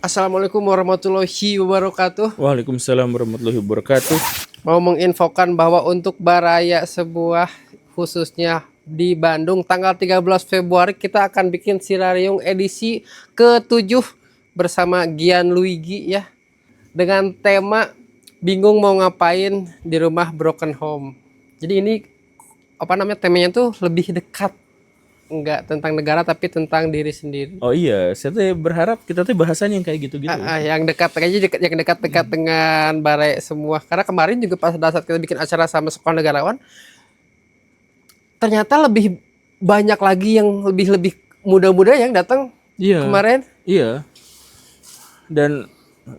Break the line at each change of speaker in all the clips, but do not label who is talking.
Assalamualaikum warahmatullahi wabarakatuh.
Waalaikumsalam warahmatullahi wabarakatuh.
Mau menginfokan bahwa untuk Baraya sebuah khususnya di Bandung tanggal 13 Februari kita akan bikin Sirariung edisi ke-7 bersama Gian Luigi ya. Dengan tema bingung mau ngapain di rumah broken home. Jadi ini temanya tuh lebih dekat, enggak tentang negara tapi tentang diri sendiri.
Oh iya, saya tuh berharap kita tuh bahasan yang kayak gitu-gitu.
Yang dekat aja yang dekat-dekat dengan Bare semua. Karena kemarin juga pas saat kita bikin acara sama sekolah negarawan, ternyata lebih banyak lagi yang lebih muda-muda yang datang
Iya.
kemarin.
Iya. Dan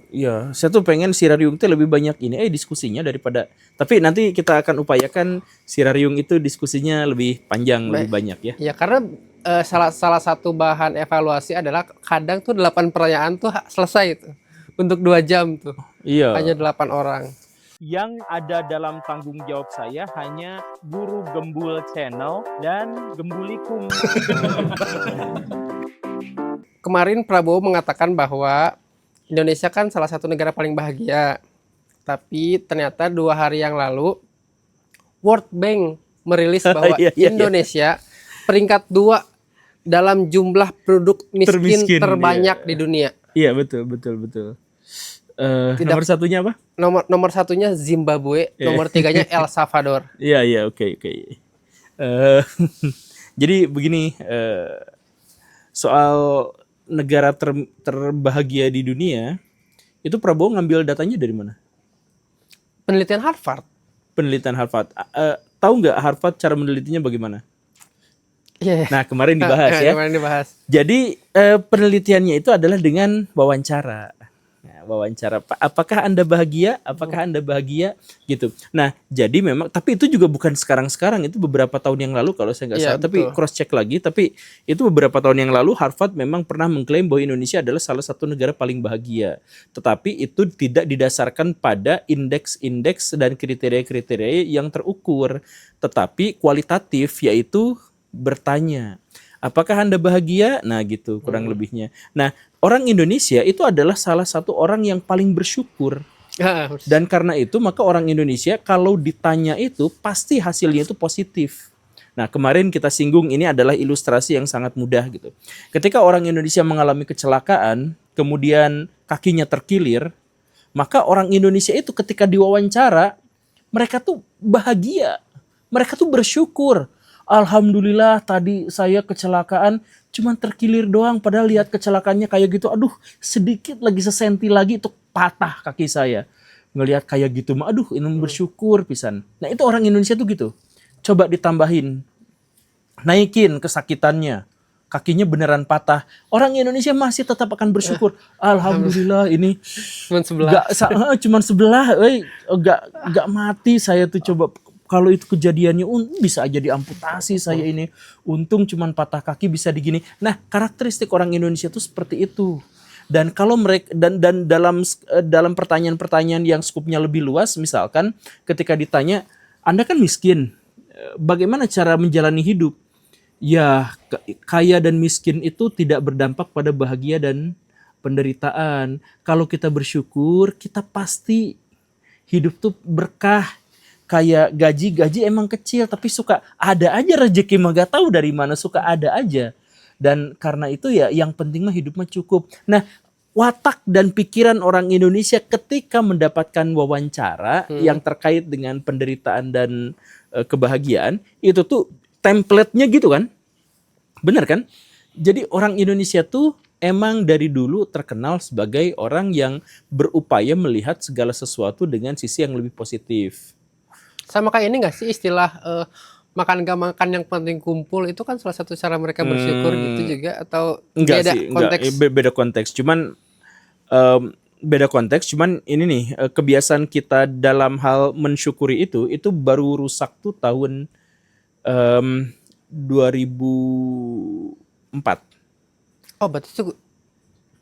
ya, saya tuh pengen Sirariung tuh lebih banyak ini diskusinya daripada. Tapi nanti kita akan upayakan Sirariung itu diskusinya lebih panjang, lebih banyak ya.
Ya karena salah satu bahan evaluasi adalah kadang tuh 8 pertanyaan tuh selesai itu untuk 2 jam tuh.
Iya.
Hanya 8 orang.
Yang ada dalam tanggung jawab saya hanya Guru Gembul Channel dan Gembulikum.
Kemarin Prabowo mengatakan bahwa Indonesia kan salah satu negara paling bahagia. Tapi ternyata 2 hari yang lalu World Bank merilis bahwa Indonesia peringkat 2 dalam jumlah penduduk miskin terbanyak di dunia.
Iya, betul. Nomor satunya apa?
Nomor satunya Zimbabwe, nomor 3-nya El Salvador.
Iya, oke. Jadi begini, soal negara terbahagia di dunia, itu Prabowo ngambil datanya dari mana?
Penelitian Harvard.
Tahu nggak Harvard cara menelitinya bagaimana?
Yeah.
Nah, kemarin dibahas ya.
Kemarin dibahas.
Jadi penelitiannya itu adalah dengan wawancara. Nah, wawancara, apakah Anda bahagia? Apakah Anda bahagia? Gitu. Nah, jadi memang, tapi itu juga bukan sekarang-sekarang, itu beberapa tahun yang lalu kalau saya nggak salah. Tapi cross check lagi. Tapi itu beberapa tahun yang lalu Harvard memang pernah mengklaim bahwa Indonesia adalah salah satu negara paling bahagia. Tetapi itu tidak didasarkan pada indeks-indeks dan kriteria-kriteria yang terukur, tetapi kualitatif, yaitu bertanya, apakah Anda bahagia? Nah gitu kurang lebihnya. Nah, orang Indonesia itu adalah salah satu orang yang paling bersyukur. Dan karena itu maka orang Indonesia kalau ditanya itu pasti hasilnya itu positif. Nah, kemarin kita singgung, ini adalah ilustrasi yang sangat mudah gitu. Ketika orang Indonesia mengalami kecelakaan, kemudian kakinya terkilir, maka orang Indonesia itu ketika diwawancara, mereka tuh bahagia. Mereka tuh bersyukur. Alhamdulillah tadi saya kecelakaan cuman terkilir doang, padahal lihat kecelakaannya kayak gitu, aduh sedikit lagi sesenti lagi itu patah kaki saya. Ngelihat kayak gitu mah aduh ini bersyukur pisan. Nah, itu orang Indonesia tuh gitu. Coba ditambahin, naikin kesakitannya, kakinya beneran patah, orang Indonesia masih tetap akan bersyukur. Alhamdulillah ini cuman sebelah, gak mati saya tuh. Coba kalau itu kejadiannya bisa aja diamputasi saya ini. Untung cuman patah kaki bisa digini. Nah, karakteristik orang Indonesia itu seperti itu. Dan kalau mereka dan dalam pertanyaan-pertanyaan yang skupnya lebih luas, misalkan ketika ditanya, Anda kan miskin, bagaimana cara menjalani hidup? Ya, kaya dan miskin itu tidak berdampak pada bahagia dan penderitaan. Kalau kita bersyukur, kita pasti hidup tuh berkah. Kayak gaji emang kecil, tapi suka ada aja rezeki mah gak tahu dari mana, suka ada aja. Dan karena itu ya yang penting mah hidup mah cukup. Nah, watak dan pikiran orang Indonesia ketika mendapatkan wawancara yang terkait dengan penderitaan dan kebahagiaan, itu tuh template-nya gitu kan. Bener kan? Jadi orang Indonesia tuh emang dari dulu terkenal sebagai orang yang berupaya melihat segala sesuatu dengan sisi yang lebih positif.
Sama kayak ini gak sih istilah makan gak makan yang penting kumpul, itu kan salah satu cara mereka bersyukur gitu juga, atau
beda konteks. Beda konteks, cuman ini nih kebiasaan kita dalam hal mensyukuri itu baru rusak tuh tahun 2004.
Oh, berarti itu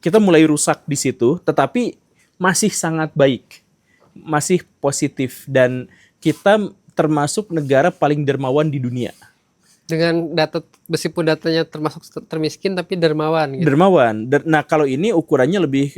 kita mulai rusak di situ, tetapi masih sangat baik, masih positif, dan kita termasuk negara paling dermawan di dunia.
Dengan data meskipun datanya termasuk termiskin tapi dermawan gitu.
Dermawan. Nah, kalau ini ukurannya lebih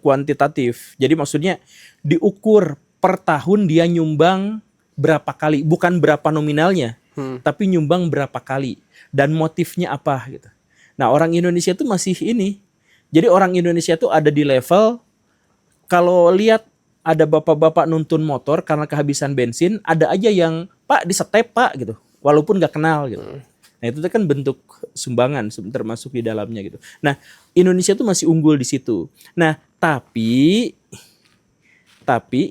kuantitatif. Jadi maksudnya diukur per tahun dia nyumbang berapa kali, bukan berapa nominalnya, tapi nyumbang berapa kali dan motifnya apa gitu. Nah, orang Indonesia itu masih ini. Jadi orang Indonesia itu ada di level kalau lihat ada bapak-bapak nuntun motor karena kehabisan bensin, ada aja yang Pak disetep Pak gitu, walaupun nggak kenal gitu. Nah itu kan bentuk sumbangan termasuk di dalamnya gitu. Nah Indonesia tuh masih unggul di situ. Nah tapi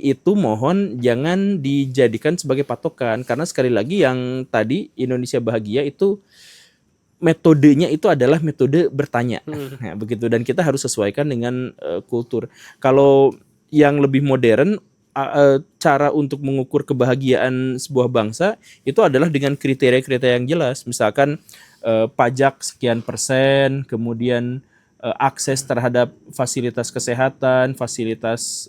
itu mohon jangan dijadikan sebagai patokan karena sekali lagi yang tadi Indonesia Bahagia itu metodenya itu adalah metode bertanya. Nah, begitu dan kita harus sesuaikan dengan kultur. Kalau yang lebih modern cara untuk mengukur kebahagiaan sebuah bangsa itu adalah dengan kriteria-kriteria yang jelas. Misalkan pajak sekian persen, kemudian akses terhadap fasilitas kesehatan, fasilitas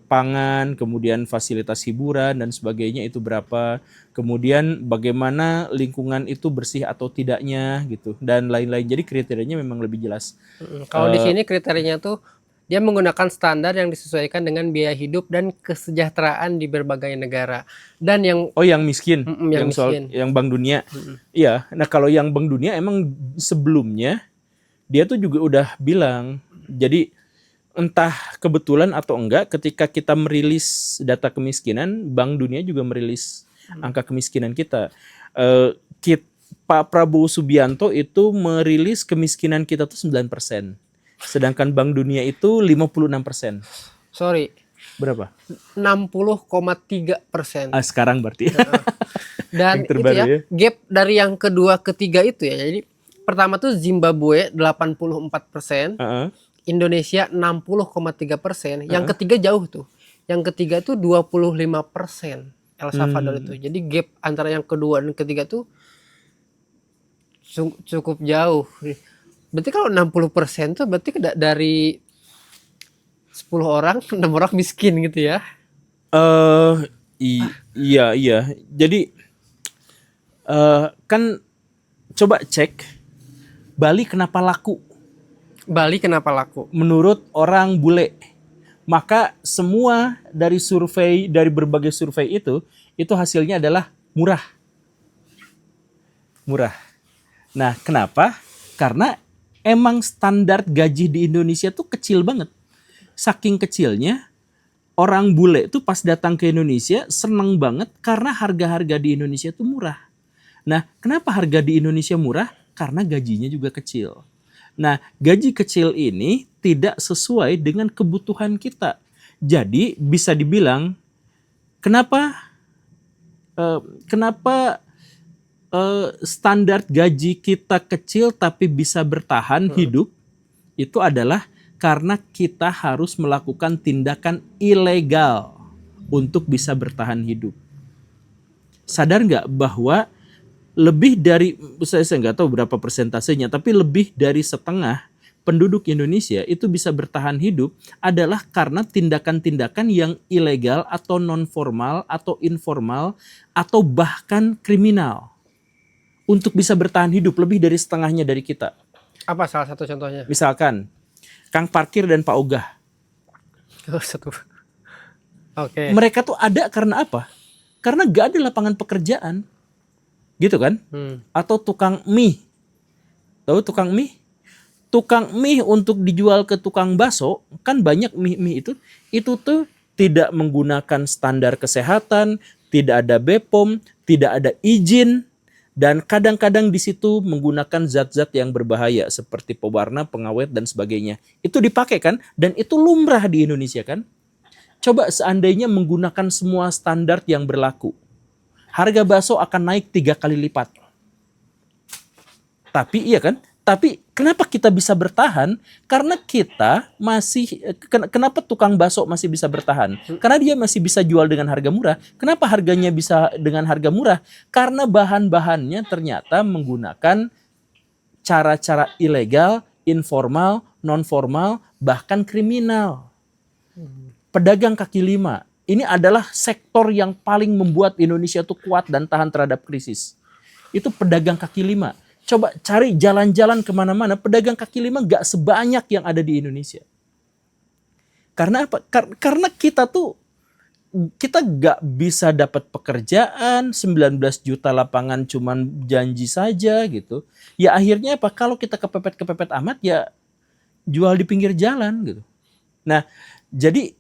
pangan, kemudian fasilitas hiburan dan sebagainya itu berapa, kemudian bagaimana lingkungan itu bersih atau tidaknya gitu dan lain-lain. Jadi kriterianya memang lebih jelas.
Kalau di sini kriterianya tuh dia menggunakan standar yang disesuaikan dengan biaya hidup dan kesejahteraan di berbagai negara. Dan yang
yang miskin,
yang
miskin. Yang Bank Dunia. Iya, nah kalau yang Bank Dunia emang sebelumnya dia tuh juga udah bilang. Jadi entah kebetulan atau enggak ketika kita merilis data kemiskinan, Bank Dunia juga merilis angka kemiskinan kita. Pak Prabowo Subianto itu merilis kemiskinan kita tuh 9%. Sedangkan Bank Dunia itu 56%.
Sorry.
Berapa?
60,3%.
Sekarang berarti.
Dan itu ya, gap dari yang kedua ketiga itu ya. Jadi pertama tuh Zimbabwe 84%, Indonesia 60,3%. Yang ketiga jauh tuh. Yang ketiga tuh 25%. El Salvador itu. Jadi gap antara yang kedua dan ketiga tuh cukup jauh. Berarti kalau 60% tuh berarti dari 10 orang 6 orang miskin gitu ya.
Iya. Jadi kan coba cek Bali kenapa laku?
Bali kenapa laku?
Menurut orang bule. Maka semua dari survei, dari berbagai survei itu hasilnya adalah murah. Murah. Nah, kenapa? Karena emang standar gaji di Indonesia tuh kecil banget. Saking kecilnya, orang bule tuh pas datang ke Indonesia seneng banget karena harga-harga di Indonesia tuh murah. Nah, kenapa harga di Indonesia murah? Karena gajinya juga kecil. Nah, gaji kecil ini tidak sesuai dengan kebutuhan kita. Jadi, bisa dibilang, kenapa standar gaji kita kecil tapi bisa bertahan hidup itu adalah karena kita harus melakukan tindakan ilegal untuk bisa bertahan hidup. Sadar nggak bahwa lebih dari, saya nggak tahu berapa persentasenya, tapi lebih dari setengah penduduk Indonesia itu bisa bertahan hidup adalah karena tindakan-tindakan yang ilegal atau non-formal atau informal atau bahkan kriminal. Untuk bisa bertahan hidup lebih dari setengahnya dari kita.
Apa salah satu contohnya?
Misalkan Kang Parkir dan Pak Ogah.
Oke.
Mereka tuh ada karena apa? Karena gak ada lapangan pekerjaan. Gitu kan? Atau tukang mie. Tahu tukang mie? Tukang mie untuk dijual ke tukang bakso, kan banyak mie itu tuh tidak menggunakan standar kesehatan, tidak ada BPOM, tidak ada izin. Dan kadang-kadang di situ menggunakan zat-zat yang berbahaya seperti pewarna, pengawet dan sebagainya. Itu dipakai kan? Dan itu lumrah di Indonesia kan? Coba seandainya menggunakan semua standar yang berlaku. Harga bakso akan naik 3 kali lipat. Tapi iya kan? Tapi kenapa kita bisa bertahan? Karena kita masih, kenapa tukang bakso masih bisa bertahan? Karena dia masih bisa jual dengan harga murah. Kenapa harganya bisa dengan harga murah? Karena bahan-bahannya ternyata menggunakan cara-cara ilegal, informal, non-formal, bahkan kriminal. Pedagang kaki lima ini adalah sektor yang paling membuat Indonesia tuh kuat dan tahan terhadap krisis. Itu pedagang kaki lima. Coba cari jalan-jalan kemana-mana, pedagang kaki lima gak sebanyak yang ada di Indonesia. Karena apa? Karena kita gak bisa dapat pekerjaan, 19 juta lapangan cuman janji saja gitu. Ya akhirnya apa? Kalau kita kepepet amat ya jual di pinggir jalan gitu. Nah, jadi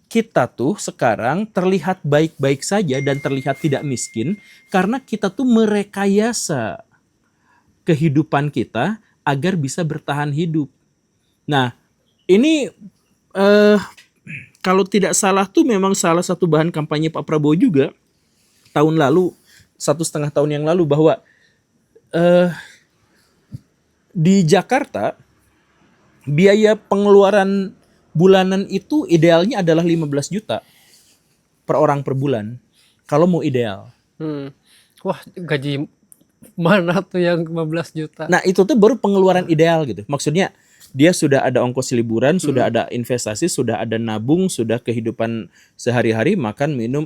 kita tuh sekarang terlihat baik-baik saja dan terlihat tidak miskin karena kita tuh merekayasa kehidupan kita agar bisa bertahan hidup. Nah, ini kalau tidak salah tuh memang salah satu bahan kampanye Pak Prabowo juga tahun lalu, 1,5 tahun yang lalu, bahwa di Jakarta biaya pengeluaran bulanan itu idealnya adalah 15 juta per orang per bulan kalau mau ideal.
Wah, gaji mana tuh yang 15 juta?
Nah, itu tuh baru pengeluaran ideal gitu. Maksudnya dia sudah ada ongkos liburan, sudah ada investasi, sudah ada nabung, sudah kehidupan sehari-hari, makan, minum,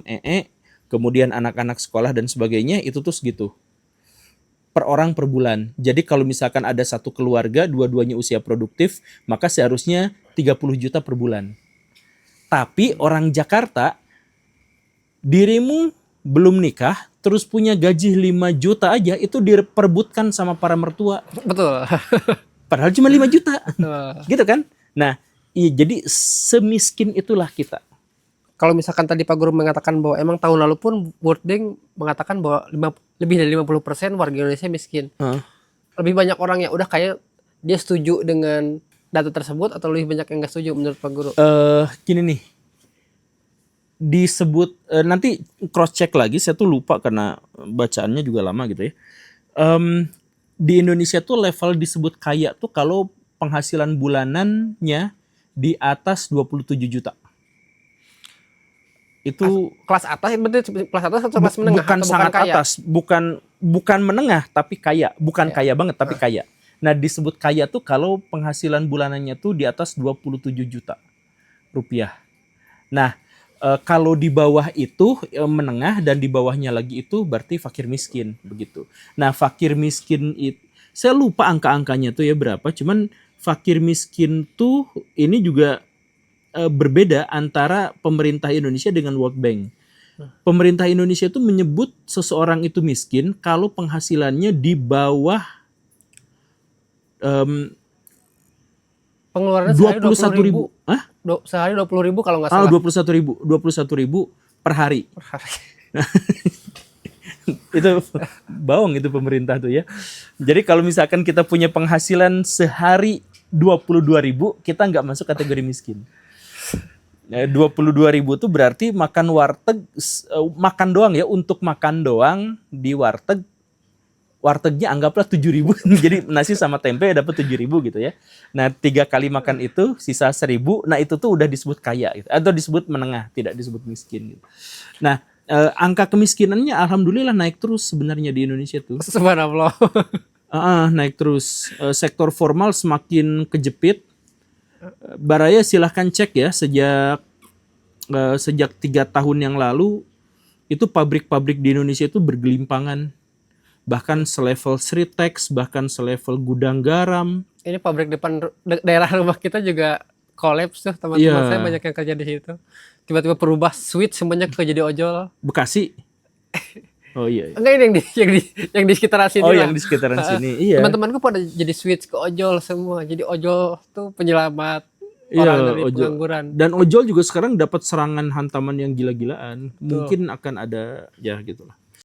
kemudian anak-anak sekolah dan sebagainya, itu tuh segitu. Per orang per bulan. Jadi kalau misalkan ada satu keluarga, dua-duanya usia produktif, maka seharusnya 30 juta per bulan. Tapi orang Jakarta, dirimu belum nikah, terus punya gaji 5 juta aja, itu diperebutkan sama para mertua.
Betul.
Padahal cuma 5 juta. Gitu kan? Nah, jadi semiskin itulah kita.
Kalau misalkan tadi Pak Guru mengatakan bahwa emang tahun lalu pun World Bank mengatakan bahwa lebih dari 50% warga Indonesia miskin. Lebih banyak orang yang udah kayak dia setuju dengan data tersebut atau lebih banyak yang nggak setuju menurut Pak Guru?
Gini nih. Disebut nanti cross check lagi, saya tuh lupa karena bacaannya juga lama gitu ya. Di Indonesia tuh level disebut kaya tuh kalau penghasilan bulanannya di atas 27 juta. Itu
kelas atas, berarti kelas atas atau kelas menengah?
Bukan
atau
sangat
bukan kaya?
atas, bukan menengah tapi kaya, bukan kaya banget tapi kaya. Nah, disebut kaya tuh kalau penghasilan bulanannya tuh di atas 27 juta rupiah. Nah, kalau di bawah itu menengah dan di bawahnya lagi itu berarti fakir miskin begitu. Nah, fakir miskin itu saya lupa angka-angkanya tuh ya berapa, cuman fakir miskin tuh ini juga berbeda antara pemerintah Indonesia dengan World Bank. Pemerintah Indonesia tuh menyebut seseorang itu miskin kalau penghasilannya di bawah
pengeluarannya sehari
21.000. Hah?
Sehari 20.000 kalau nggak salah.
21.000 per hari. Itu bawang itu pemerintah tuh ya. Jadi kalau misalkan kita punya penghasilan sehari 22.000, kita nggak masuk kategori miskin. 22.000 tuh berarti makan warteg, makan doang ya, untuk makan doang di warteg. Wartegnya anggaplah 7.000, jadi nasi sama tempe dapat 7.000 gitu ya. Nah, 3 kali makan itu sisa 1.000. Nah, itu tuh udah disebut kaya gitu, atau disebut menengah, tidak disebut miskin gitu. Nah, angka kemiskinannya alhamdulillah naik terus sebenarnya di Indonesia tuh.
Subhanallah.
Naik terus. Sektor formal semakin kejepit. Baraya silahkan cek ya, sejak 3 tahun yang lalu itu pabrik-pabrik di Indonesia itu bergelimpangan. Bahkan selevel Sritex, bahkan selevel gudang garam.
Ini pabrik depan daerah rumah kita juga kolaps tuh, teman-teman saya banyak yang kerja di situ. Tiba-tiba berubah switch semuanya ke jadi ojol.
Bekasi. Oh iya.
Enggak, ini yang di sekitaran sini.
Oh, yang di sekitaran sini. Iya.
Teman-temanku pada jadi switch ke ojol semua. Jadi ojol tuh penyelamat orang dari pengangguran.
Dan ojol juga sekarang dapat serangan hantaman yang gila-gilaan. Mungkin akan ada ya gitulah.